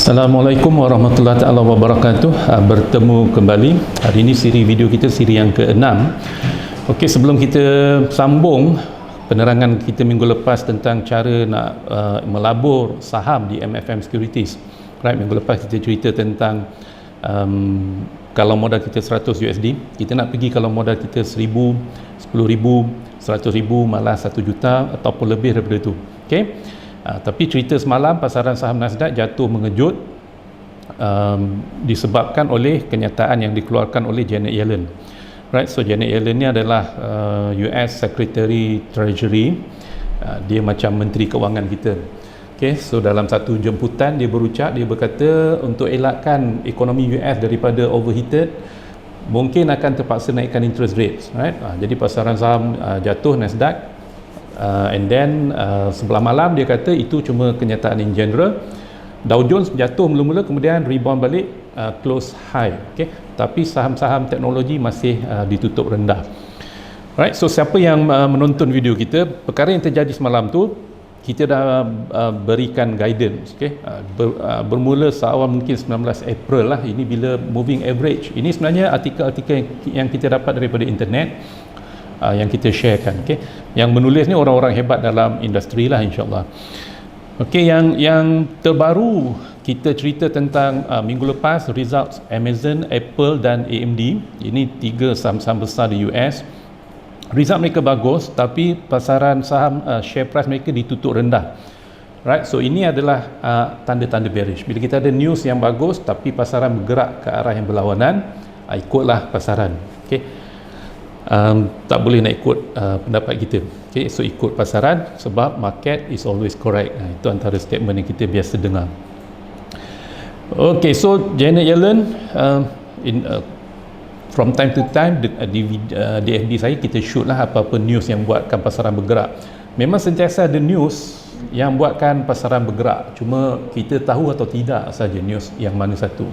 Assalamualaikum warahmatullahi taala wabarakatuh. Bertemu kembali. Hari ini siri video kita siri yang ke-6. Okey, sebelum kita sambung penerangan kita minggu lepas tentang cara nak melabur saham di MFM Securities. Right, minggu lepas kita cerita tentang kalau modal kita 100 USD, kita nak pergi kalau modal kita 1000, 10,000, 100,000, malah 1 juta ataupun lebih daripada itu. Okey. Tapi cerita semalam pasaran saham Nasdaq jatuh mengejut disebabkan oleh kenyataan yang dikeluarkan oleh Janet Yellen. Right, so Janet Yellen ni adalah US Secretary Treasury, dia macam menteri kewangan kita. Okay, so dalam satu jemputan dia berucap, dia berkata untuk elakkan ekonomi US daripada overheated, mungkin akan terpaksa naikkan interest rates. Right, jadi pasaran saham jatuh Nasdaq. And then sebelah malam dia kata itu cuma kenyataan in general. Dow Jones jatuh mula-mula, kemudian rebound balik, close high. Okay, tapi saham-saham teknologi masih ditutup rendah. Right, so siapa yang menonton video kita, perkara yang terjadi semalam tu kita dah berikan guidance. Okay, bermula seawal mungkin 19 April lah, ini bila moving average. Ini sebenarnya artikel-artikel yang kita dapat daripada internet, yang kita sharekan. Okay, yang menulis ni orang-orang hebat dalam industri lah, insyaAllah. Okay, yang terbaru kita cerita tentang minggu lepas results Amazon, Apple dan AMD. Ini tiga saham-saham besar di US. Result mereka bagus, tapi pasaran saham share price mereka ditutup rendah. Right, so ini adalah tanda-tanda bearish. Bila kita ada news yang bagus tapi pasaran bergerak ke arah yang berlawanan, ikutlah pasaran. Okay, tak boleh nak ikut pendapat kita. Okay, so ikut pasaran sebab market is always correct. Itu antara statement yang kita biasa dengar. Okay, so Janet Yellen from time to time di FB saya kita shoot lah apa-apa news yang buatkan pasaran bergerak. Memang sentiasa ada news yang buatkan pasaran bergerak, cuma kita tahu atau tidak saja news yang mana satu.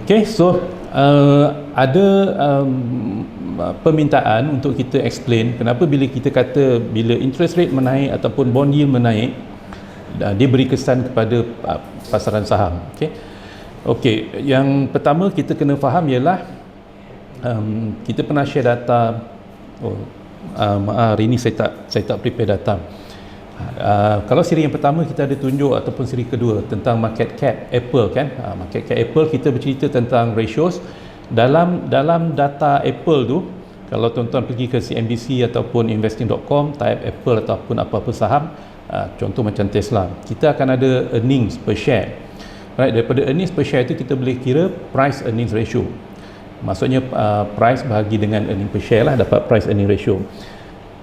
Okay, so ada permintaan untuk kita explain kenapa bila kita kata bila interest rate menaik ataupun bond yield menaik, dia beri kesan kepada pasaran saham. Okay, yang pertama kita kena faham ialah kita pernah share data. Hari ini saya tak prepare data. Kalau siri yang pertama kita ada tunjuk ataupun siri kedua tentang market cap Apple kan. Market cap Apple kita bercerita tentang ratios. Dalam data Apple tu, kalau tuan-tuan pergi ke CNBC ataupun investing.com, type Apple ataupun apa-apa saham, contoh macam Tesla, kita akan ada earnings per share. Right, daripada earnings per share itu kita boleh kira price earnings ratio. Maksudnya price bahagi dengan earnings per share lah, dapat price earning ratio.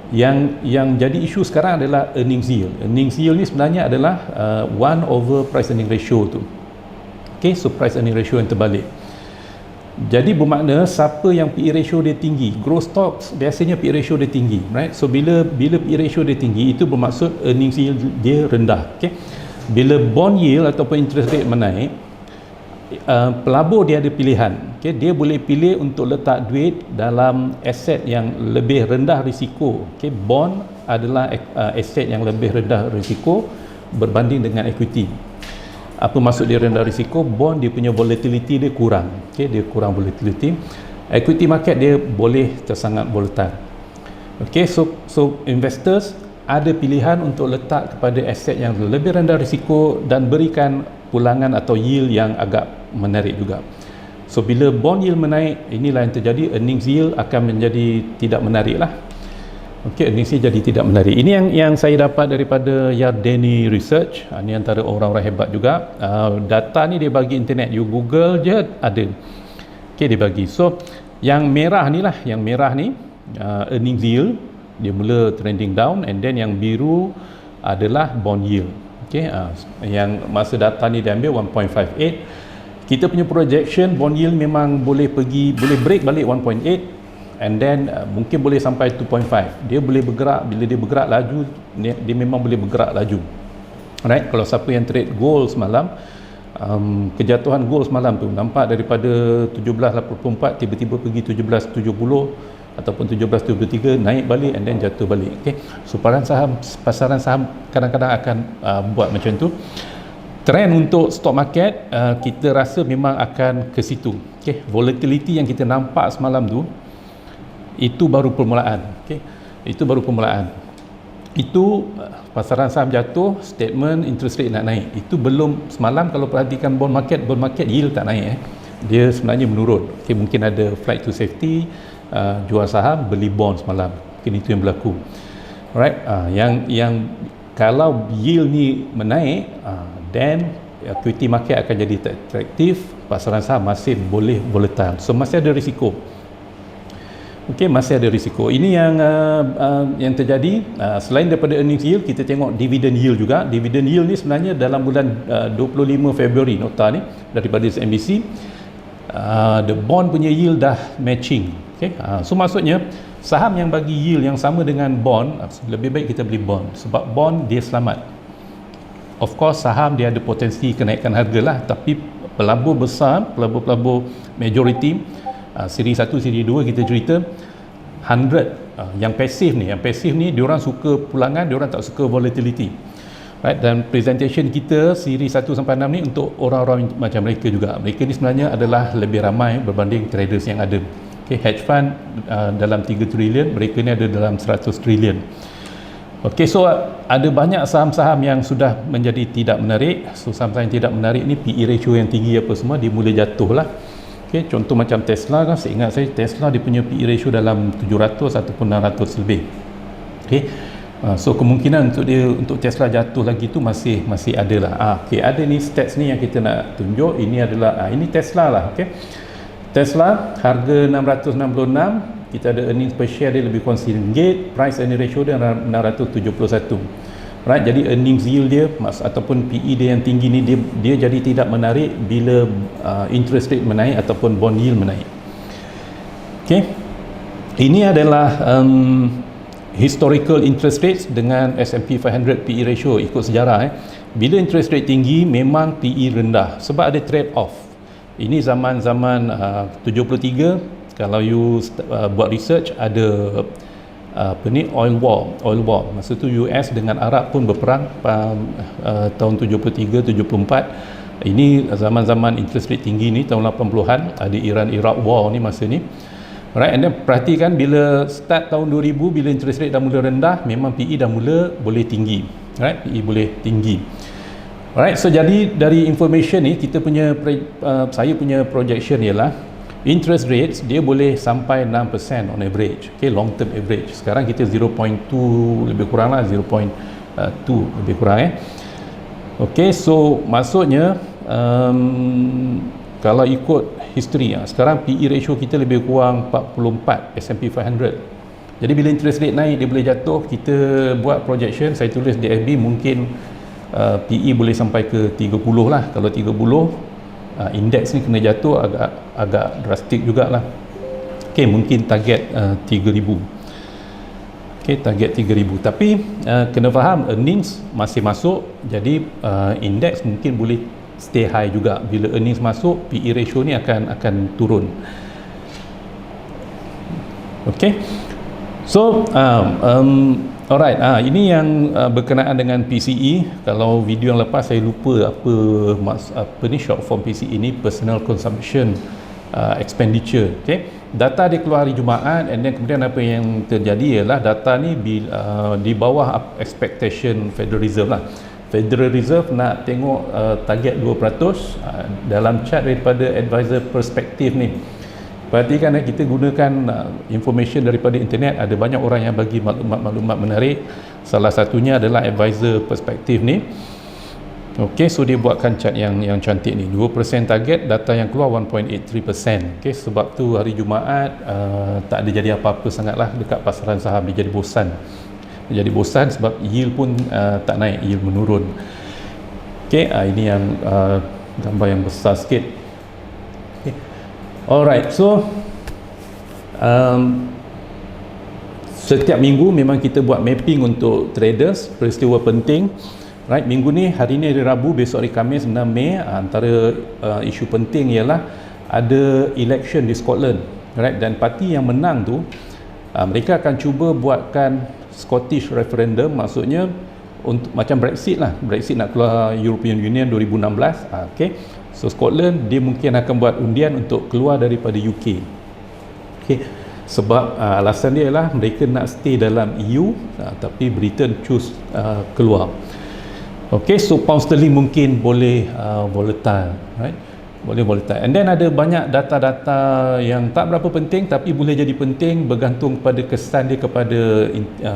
Yang jadi isu sekarang adalah earnings yield. Earnings yield ni sebenarnya adalah 1 over price earning ratio tu. Okay, so price earning ratio yang terbalik. Jadi bermakna siapa yang PE ratio dia tinggi, growth stocks biasanya PE ratio dia tinggi, right? So bila PE ratio dia tinggi, itu bermaksud earnings yield dia rendah. Okay, bila bond yield ataupun interest rate menaik, pelabur dia ada pilihan. Okay, dia boleh pilih untuk letak duit dalam aset yang lebih rendah risiko. Okay, bond adalah aset yang lebih rendah risiko berbanding dengan equity. Apa maksud dia rendah risiko? Bond dia punya volatility dia kurang. Okay, dia kurang volatility. Equity market dia boleh tersangat volatile. Okay, so investors ada pilihan untuk letak kepada aset yang lebih rendah risiko dan berikan pulangan atau yield yang agak menarik juga. So bila bond yield menaik, inilah yang terjadi, earnings yield akan menjadi tidak menarik lah. Okey, earnings yield jadi tidak menarik. Ini yang saya dapat daripada Yardeni Research. Ini antara orang-orang hebat juga. Data ni dia bagi internet, you Google je ada. Okey, dia bagi. So yang merah ni lah, yang merah ni earnings yield, dia mula trending down, and then yang biru adalah bond yield. Okey, yang masa data ni diambil 1.58. Kita punya projection bond yield memang boleh break balik 1.8, and then mungkin boleh sampai 2.5. Dia boleh bergerak, bila dia bergerak laju, dia memang boleh bergerak laju. Alright, kalau siapa yang trade gold semalam, kejatuhan gold semalam tu nampak daripada 17.84 tiba-tiba pergi 17.70 ataupun 17.73, naik balik and then jatuh balik. Okay, so pasaran saham kadang-kadang akan buat macam tu. trend untuk stock market, kita rasa memang akan ke situ. Okay, volatility yang kita nampak semalam tu, itu baru permulaan. Okay, itu baru permulaan. Itu pasaran saham jatuh, statement interest rate nak naik. Itu belum, semalam kalau perhatikan bond market yield tak naik. Dia sebenarnya menurun. Okay, mungkin ada flight to safety, jual saham, beli bond semalam. Mungkin itu yang berlaku. Alright, yang kalau yield ni menaik, then equity market akan jadi atraktif, pasaran saham masih boleh volatile. So masih ada risiko. Okey, masih ada risiko. Ini yang terjadi. Selain daripada earnings yield, kita tengok dividend yield juga. Dividend yield ni sebenarnya dalam bulan 25 Februari nota ni daripada CNBC, the bond punya yield dah matching. Okey, so maksudnya saham yang bagi yield yang sama dengan bond, lebih baik kita beli bond, sebab bond dia selamat. Of course saham dia ada potensi kenaikan harga lah, tapi pelabur besar, pelabur majority, siri 1, siri 2 kita cerita 100, yang pasif ni diorang suka pulangan, diorang tak suka volatility, right? Dan presentation kita siri 1 sampai 6 ni untuk orang-orang macam mereka juga. Mereka ni sebenarnya adalah lebih ramai berbanding traders yang ada. Okay, hedge fund dalam 3 trilion, mereka ni ada dalam 100 trilion. Okey, so ada banyak saham-saham yang sudah menjadi tidak menarik. So saham-saham yang tidak menarik ni PE ratio yang tinggi apa semua, dia mula jatuh lah. Okey, contoh macam Tesla kan, saya ingat Tesla dia punya PE ratio dalam 700 ataupun 600 lebih. Okey, so kemungkinan untuk Tesla jatuh lagi tu masih ada lah. Okey, ada ni stats ni yang kita nak tunjuk. Ini adalah ini Tesla lah. Okey, Tesla harga 666, kita ada earnings per share dia lebih kurang RM1, price earning ratio dia 671. Right, jadi earnings yield dia ataupun PE dia yang tinggi ni, dia jadi tidak menarik bila interest rate menaik ataupun bond yield menaik. Okey, ini adalah historical interest rates dengan S&P 500 PE ratio ikut sejarah. Bila interest rate tinggi memang PE rendah sebab ada trade off. Ini zaman-zaman 73, kalau you buat research, ada oil war. Masa tu US dengan Arab pun berperang tahun 73, 74. Ini zaman-zaman interest rate tinggi ni, tahun 80-an, ada Iran-Iraq war ni masa ni. Right, and then perhatikan bila start tahun 2000, bila interest rate dah mula rendah, memang PE dah mula boleh tinggi. Right, PE boleh tinggi. Alright, so jadi dari information ni kita punya saya punya projection ialah interest rates dia boleh sampai 6% on average. Okay, long term average. Sekarang kita 0.2 lebih kurang lah, 0.2 lebih kurang. Okay, so maksudnya kalau ikut history, sekarang PE ratio kita lebih kurang 44 S&P 500. Jadi bila interest rate naik dia boleh jatuh. Kita buat projection, saya tulis di FB, mungkin PE boleh sampai ke 30 lah. Kalau 30, indeks ni kena jatuh agak drastik jugalah. Okay, mungkin target 3,000. Okay, target 3,000. Tapi kena faham earnings masih masuk, jadi indeks mungkin boleh stay high juga. Bila earnings masuk, PE ratio ni akan turun. Okay, so alright, ini yang berkenaan dengan PCE. Kalau video yang lepas saya lupa apa ni short form PCE ni, personal consumption expenditure. Okay, data dia keluar hari Jumaat, and then kemudian apa yang terjadi ialah data ni di bawah expectation Federal Reserve lah. Federal Reserve nak tengok target 2% dalam chart daripada advisor perspektif ni. Perhatikan, kita gunakan information daripada internet. Ada banyak orang yang bagi maklumat menarik. Salah satunya adalah advisor perspektif ni. Okey, so dia buatkan chart yang cantik ni. 2% target, data yang keluar 1.83%. Okey, sebab tu hari Jumaat tak ada jadi apa-apa sangatlah dekat pasaran saham. Dia jadi bosan. Dia jadi bosan sebab yield pun tak naik, yield menurun. Okey, ini yang gambar yang besar sikit. Alright, so setiap minggu memang kita buat mapping untuk traders, peristiwa penting. Right, minggu ni, hari ni hari Rabu, besok hari Khamis 6 Mei, antara isu penting ialah ada election di Scotland. Right, dan parti yang menang tu mereka akan cuba buatkan Scottish referendum, maksudnya untuk macam Brexit lah, Brexit nak keluar European Union 2016, okey. So Scotland dia mungkin akan buat undian untuk keluar daripada UK, okey. Sebab alasan dia ialah mereka nak stay dalam EU, tapi Britain choose keluar. Okey, so pound sterling mungkin boleh volatile, right? Boleh volatile. And then ada banyak data-data yang tak berapa penting tapi boleh jadi penting bergantung pada kesan dia kepada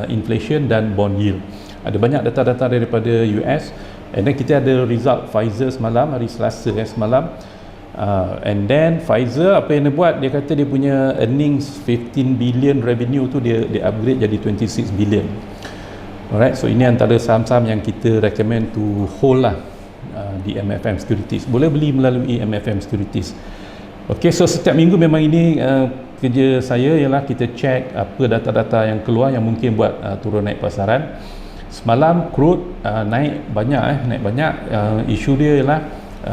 inflation dan bond yield. Ada banyak data-data daripada US, and then kita ada result Pfizer semalam, hari Selasa semalam. And then Pfizer apa yang dia buat, dia kata dia punya earnings 15 billion revenue tu dia upgrade jadi 26 billion. Alright, so ini antara saham-saham yang kita recommend to hold lah di MFM Securities. Boleh beli melalui MFM Securities. Ok, so setiap minggu memang ini kerja saya ialah kita check apa data-data yang keluar yang mungkin buat turun naik pasaran. Semalam crude naik banyak, isu dia ialah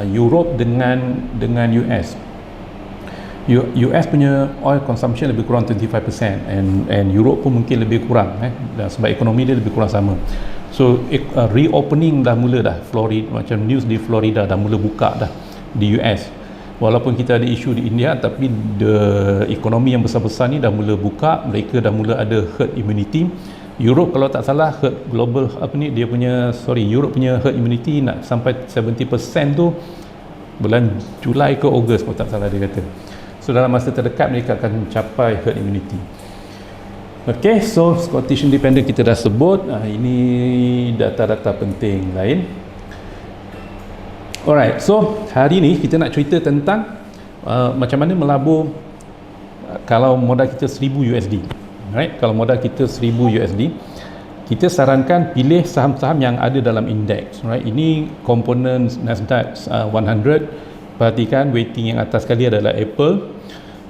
Europe dengan US. US punya oil consumption lebih kurang 25% and Europe pun mungkin lebih kurang sebab ekonomi dia lebih kurang sama. So reopening dah mula dah, Florida, macam news di Florida dah mula buka dah di US. Walaupun kita ada isu di India, tapi ekonomi yang besar-besar ni dah mula buka, mereka dah mula ada herd immunity. Europe kalau tak salah herd global Europe punya herd immunity nak sampai 70% tu bulan Julai ke Ogos kalau tak salah dia kata. So dalam masa terdekat mereka akan mencapai herd immunity. Ok, so Scottish Independent kita dah sebut. Ini data-data penting lain. Alright, so hari ni kita nak cerita tentang macam mana melabur kalau modal kita 1000 USD. Alright, kalau modal kita 1000 USD, kita sarankan pilih saham-saham yang ada dalam indeks. Alright, ini komponen Nasdaq 100. Perhatikan weighting yang atas sekali adalah Apple.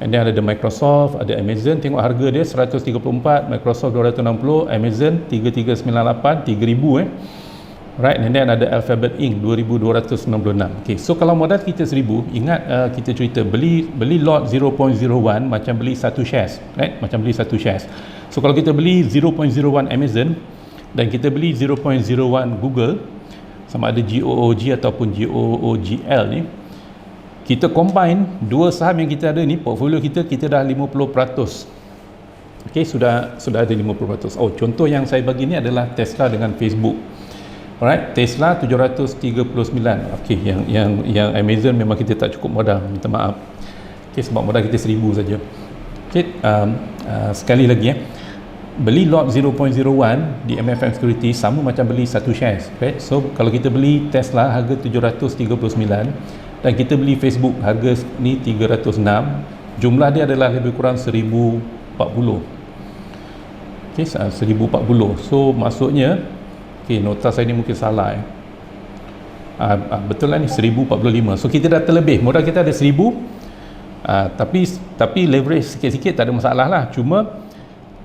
And then ada Microsoft, ada Amazon. Tengok harga dia 134, Microsoft 260, Amazon 3398, 3000 right. And then ada Alphabet Inc 2296. Okay, so kalau modal kita 1000, ingat kita cerita beli lot 0.01 macam beli satu shares, right? Macam beli satu shares. So kalau kita beli 0.01 Amazon dan kita beli 0.01 Google, sama ada GOOG ataupun GOOGL ni, kita combine dua saham yang kita ada ni, portfolio kita dah 50%. Okey, sudah ada 50%. Oh, contoh yang saya bagi ni adalah Tesla dengan Facebook. Alright, Tesla 739. Okey, yang Amazon memang kita tak cukup modal, minta maaf. Okey, sebab modal kita 1000 saja. Okey, sekali lagi beli lot 0.01 di MFM Security sama macam beli satu shares. Okay? So kalau kita beli Tesla harga 739 dan kita beli Facebook harga ni 306, jumlah dia adalah lebih kurang 1040. Okey, 1040. So maksudnya, okey, nota saya ni mungkin salah betul lah ni 1045. So kita dah terlebih, modal kita ada 1000, tapi leverage sikit-sikit tak ada masalah lah. Cuma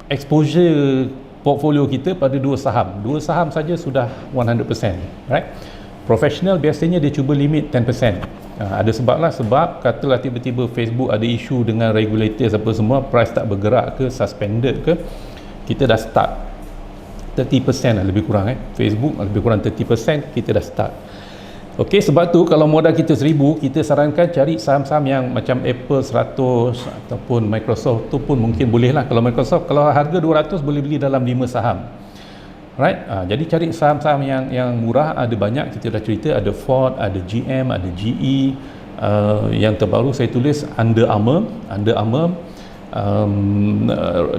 exposure portfolio kita pada dua saham saja sudah 100%, right? Professional biasanya dia cuba limit 10%. Ada sebab lah, sebab katalah tiba-tiba Facebook ada isu dengan regulators apa semua, price tak bergerak ke, suspended ke, kita dah start 30% lah lebih kurang. Facebook lebih kurang 30%, kita dah start. Okey, sebab tu kalau modal kita 1000, kita sarankan cari saham-saham yang macam Apple 100 ataupun Microsoft tu pun mungkin boleh lah. Kalau Microsoft, kalau harga 200 boleh beli dalam 5 saham. Right? Jadi cari saham-saham yang murah, ada banyak, kita dah cerita, ada Ford, ada GM, ada GE. Yang terbaru saya tulis Under Armour.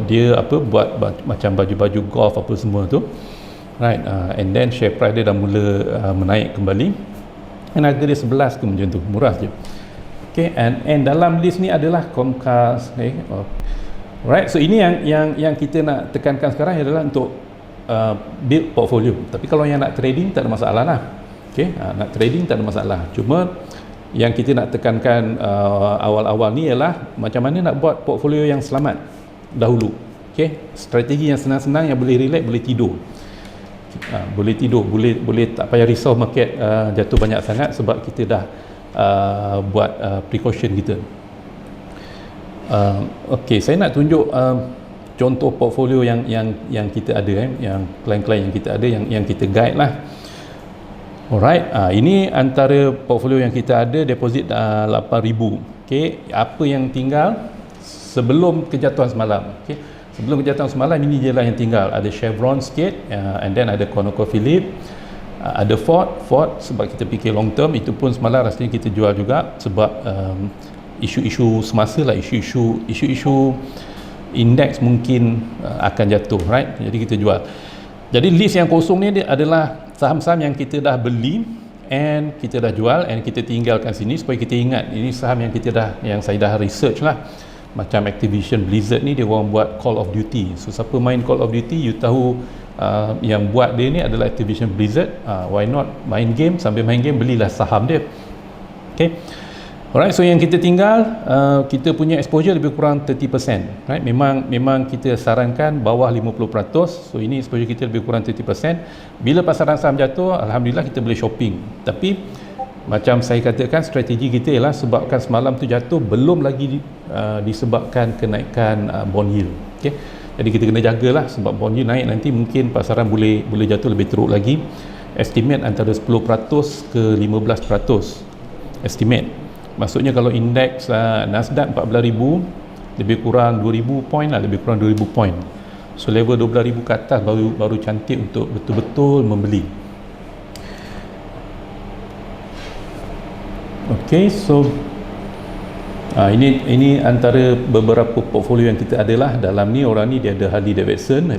Dia buat macam baju-baju golf apa semua tu. Right? And then share price dia dah mula menaik kembali. Dan harga dia 11 tu macam tu, murah je. Okay, and dalam list ni adalah Comcast. Right, so ini yang kita nak tekankan sekarang adalah untuk build portfolio. Tapi kalau yang nak trading tak ada masalah lah. Okay, nak trading tak ada masalah. Cuma yang kita nak tekankan awal-awal ni ialah macam mana nak buat portfolio yang selamat dahulu. Okay, strategi yang senang-senang yang boleh relax, boleh tidur. Boleh tak payah risau market jatuh banyak sangat sebab kita dah buat precaution kita. Okey, saya nak tunjuk contoh portfolio yang kita ada, yang klien-klien yang kita ada, yang kita guide lah. Alright, ini antara portfolio yang kita ada, deposit 8,000. Okay, apa yang tinggal sebelum kejatuhan semalam? Okay, sebelum kejatuhan semalam ini je lah yang tinggal. Ada Chevron sikit, and then ada ConocoPhillips, ada Ford sebab kita fikir long term. Itu pun semalam rasanya kita jual juga sebab isu-isu semasa lah, isu-isu indeks mungkin akan jatuh, right? Jadi kita jual. Jadi list yang kosong ni adalah saham-saham yang kita dah beli and kita dah jual and kita tinggalkan sini supaya kita ingat ini saham yang saya dah research lah. Macam Activision Blizzard ni, dia orang buat Call of Duty. So siapa main Call of Duty, you tahu yang buat dia ni adalah Activision Blizzard. Why not main game, sambil main game belilah saham dia. Okay, alright, so yang kita tinggal, kita punya exposure lebih kurang 30%, right? Memang kita sarankan bawah 50%. So ini exposure kita lebih kurang 30%. Bila pasaran saham jatuh, alhamdulillah kita boleh shopping. Tapi macam saya katakan, strategi kita ialah sebabkan semalam tu jatuh belum lagi disebabkan kenaikan bond yield. Okay? Jadi kita kena jagalah, sebab bond yield naik nanti mungkin pasaran boleh jatuh lebih teruk lagi. Estimate antara 10% ke 15%. Estimate. Maksudnya kalau indeks Nasdaq 14,000, lebih kurang 2,000 point lah, lebih kurang 2,000 point. So level 12,000 ke atas baru cantik untuk betul-betul membeli. Okay, so ini antara beberapa portfolio yang kita ada lah. Dalam ni orang ni dia ada Harley Davidson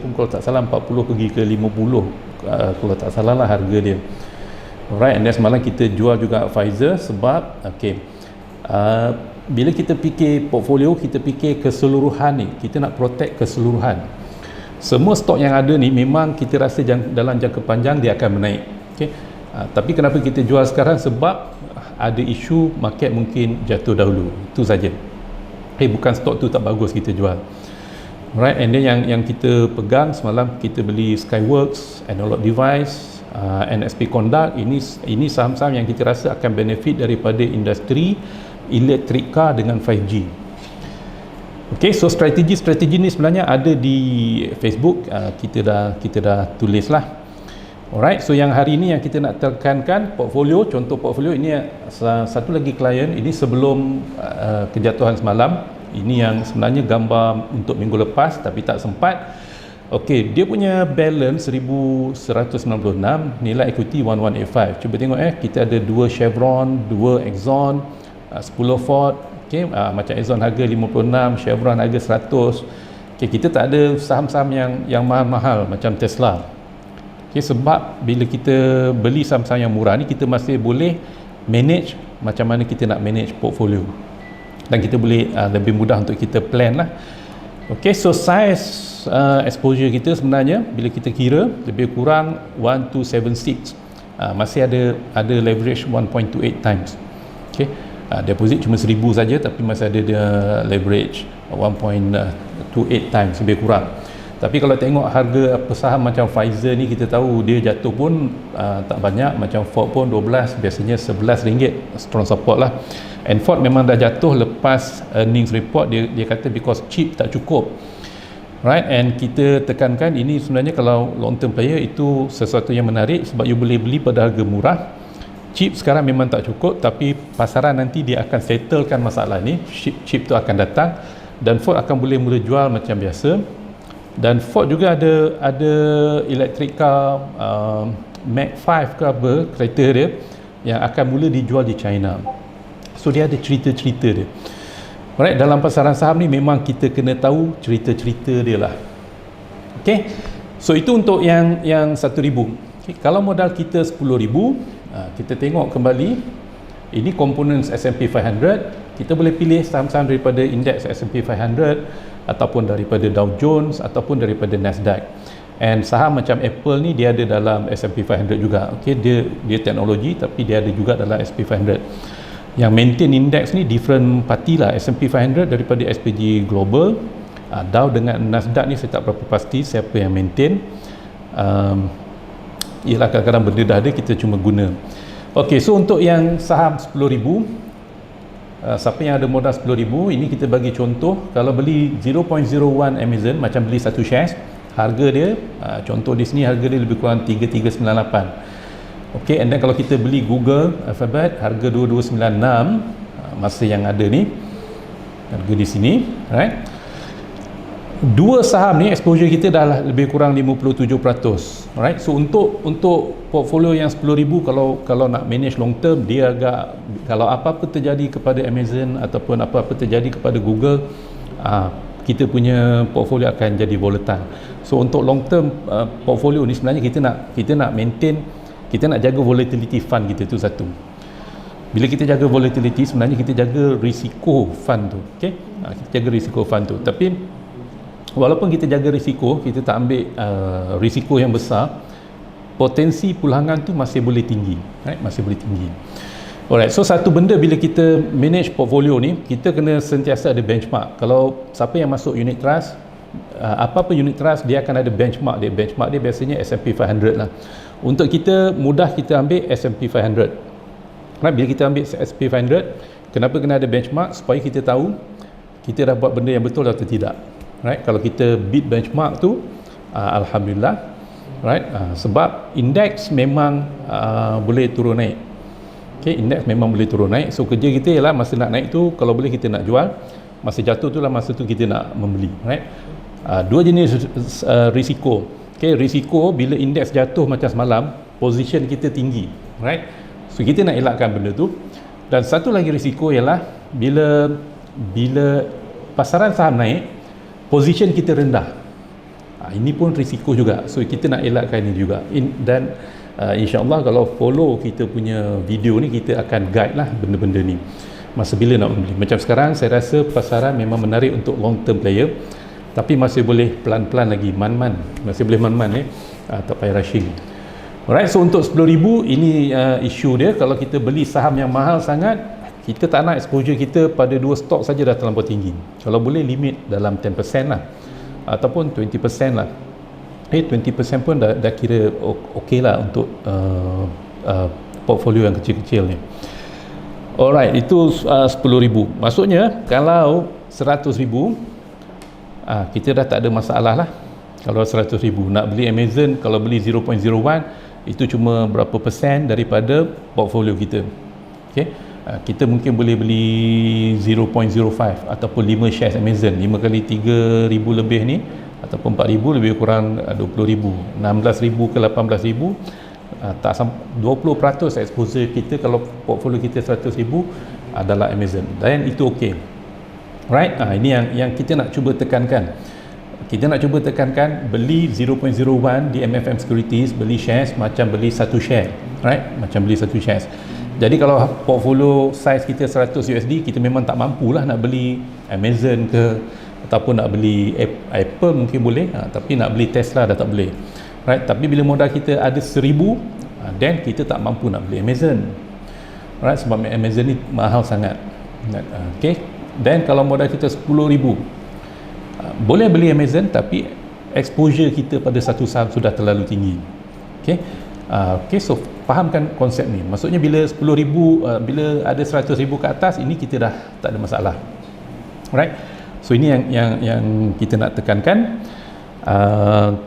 pun kalau tak salah 40 pergi ke 50, kalau tak salah lah harga dia. Alright, and then semalam kita jual juga Pfizer sebab bila kita fikir portfolio, kita fikir keseluruhan ni, kita nak protect keseluruhan. Semua stok yang ada ni memang kita rasa dalam jangka panjang dia akan menaik. Okay? Tapi kenapa kita jual sekarang? Sebab ada isu market mungkin jatuh dahulu, itu saja. Bukan stok tu tak bagus kita jual. Right, and then yang kita pegang semalam, kita beli Skyworks, Analog Device, NXP Conduct. Ini saham-saham yang kita rasa akan benefit daripada industri electric car dengan 5G. Okay, so strategi ni sebenarnya ada di Facebook. Kita dah tulis lah. Alright, so yang hari ini yang kita nak tekankan portfolio, contoh portfolio ini satu lagi klien, ini sebelum kejatuhan semalam. Ini yang sebenarnya gambar untuk minggu lepas tapi tak sempat. Okey, dia punya balance 1196, nilai equity 1185. Cuba tengok kita ada 2 Chevron, 2 Exxon, 10 Ford. Okey, macam Exxon harga 56, Chevron harga 100. Okey, kita tak ada saham-saham yang mahal-mahal macam Tesla. Okay, sebab bila kita beli saham-saham yang murah ni, kita masih boleh manage macam mana kita nak manage portfolio, dan kita boleh lebih mudah untuk kita plan lah. Okay, so size exposure kita sebenarnya bila kita kira lebih kurang 1276, masih ada leverage 1.28 times. Okay, deposit cuma 1,000 saja tapi masih ada leverage 1.28 times lebih kurang. Tapi kalau tengok harga saham macam Pfizer ni, kita tahu dia jatuh pun tak banyak. Macam Ford pun 12, biasanya RM11, strong support lah. And Ford memang dah jatuh lepas earnings report. Dia kata because chip tak cukup, right? And kita tekankan ini sebenarnya kalau long term player itu sesuatu yang menarik sebab you boleh beli pada harga murah. Chip sekarang memang tak cukup, tapi pasaran nanti dia akan settlekan masalah ni. Chip tu akan datang dan Ford akan boleh mula jual macam biasa. Dan Ford juga ada electric car Mach 5 ke apa kereta dia yang akan mula dijual di China. So dia ada cerita-cerita dia. Alright, dalam pasaran saham ni memang kita kena tahu cerita-cerita dia lah. Okay, so itu untuk yang 1,000. Okay, kalau modal kita 10,000, kita tengok kembali ini komponen S&P 500. Kita boleh pilih saham-saham daripada indeks S&P 500 ataupun daripada Dow Jones ataupun daripada Nasdaq. And saham macam Apple ni dia ada dalam S&P 500 juga. Okey, dia teknologi tapi dia ada juga dalam S&P 500. Yang maintain index ni different party lah. S&P 500 daripada SPG Global, Dow dengan Nasdaq ni saya tak berapa pasti siapa yang maintain. Ialah kadang-kadang benda dah ada, kita cuma guna. Okey, so untuk yang saham 10,000, siapa yang ada modal 10,000, ini kita bagi contoh, kalau beli 0.01 Amazon, macam beli satu shares, harga dia, contoh di sini harga dia lebih kurang 3398. ok, and then kalau kita beli Google Alphabet, harga 2296, masa yang ada ni harga di sini, right? Dua saham ni exposure kita dah lebih kurang 57%, right? So untuk portfolio yang 10,000, kalau nak manage long term, dia agak, kalau apa-apa terjadi kepada Amazon ataupun apa-apa terjadi kepada Google, kita punya portfolio akan jadi volatile. So untuk long term portfolio ni sebenarnya kita nak maintain, kita nak jaga volatility fund kita, tu satu. Bila kita jaga volatility, sebenarnya kita jaga risiko fund tu, okey? Kita jaga risiko fund tu. Tapi walaupun kita jaga risiko, kita tak ambil risiko yang besar, potensi pulangan tu masih boleh tinggi, right? Masih boleh tinggi. Alright, so satu benda bila kita manage portfolio ni, kita kena sentiasa ada benchmark. Kalau siapa yang masuk unit trust, apa-apa unit trust, dia akan ada benchmark dia. Benchmark dia biasanya S&P 500 lah. Untuk kita mudah, kita ambil S&P 500. Right? Bila kita ambil S&P 500, kenapa kena ada benchmark? Supaya kita tahu kita dah buat benda yang betul atau tidak. Right? Kalau kita beat benchmark tu, alhamdulillah, right? Sebab indeks memang boleh turun naik. Okay, indeks memang boleh turun naik. So kerja kita ialah masa nak naik tu, kalau boleh kita nak jual, masa jatuh tu lah masa tu kita nak membeli, right? Dua jenis risiko. Okay, risiko bila indeks jatuh macam semalam, position kita tinggi, right? So kita nak elakkan benda tu. Dan satu lagi risiko ialah bila pasaran saham naik, position kita rendah. Ini pun risiko juga. So kita nak elakkan ini juga. Dan insya-Allah kalau follow kita punya video ni, kita akan guide lah benda-benda ni masa bila nak membeli. Macam sekarang saya rasa pasaran memang menarik untuk long term player, tapi masih boleh pelan-pelan lagi, man-man. Masih boleh man-man tak payah rushing. Alright, so untuk 10,000 ini isu dia. Kalau kita beli saham yang mahal sangat, kita tak nak exposure kita pada dua stok saja dah terlampau tinggi. Kalau boleh limit dalam 10% lah, ataupun 20% lah. 20% pun dah kira okey lah untuk portfolio yang kecil-kecil ni. Alright, itu 10,000. Maksudnya kalau 100,000, kita dah tak ada masalah lah. Kalau 100,000 nak beli Amazon, kalau beli 0.01, itu cuma berapa persen daripada portfolio kita. Okay? Kita mungkin boleh beli 0.05 ataupun 5 shares Amazon. 5 kali 3,000 lebih ni, ataupun 4,000 lebih kurang 20,000, 16,000 ke 18,000, tak sampai 20% exposure kita kalau portfolio kita 100,000 adalah Amazon, dan itu okey. Right? Ini yang kita nak cuba tekankan. Kita nak cuba tekankan, beli 0.01 di MFM Securities, beli shares macam beli satu share, right? Macam beli satu shares. Jadi kalau portfolio size kita 100 USD, kita memang tak mampulah nak beli Amazon ke, ataupun nak beli Apple mungkin boleh, tapi nak beli Tesla dah tak boleh, right? Tapi bila modal kita ada 1,000, then kita tak mampu nak beli Amazon, right? Sebab Amazon ni mahal sangat. Okay, then kalau modal kita 10,000, boleh beli Amazon, tapi exposure kita pada satu saham sudah terlalu tinggi. Okay, so fahamkan konsep ni. Maksudnya bila 10,000, bila ada 100,000 ke atas, ini kita dah tak ada masalah, right? So ini yang kita nak tekankan.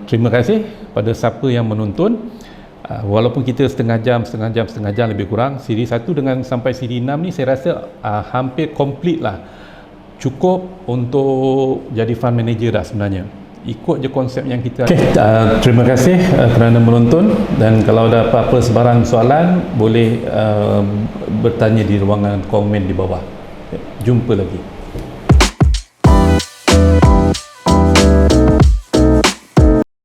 Terima kasih pada siapa yang menonton. Walaupun kita setengah jam lebih kurang, siri 1 dengan sampai siri 6 ni saya rasa hampir complete lah. Cukup untuk jadi fund manager dah sebenarnya. Ikut je konsep yang kita. Terima kasih kerana menonton, dan kalau ada apa-apa sebarang soalan boleh bertanya di ruangan komen di bawah. Jumpa lagi.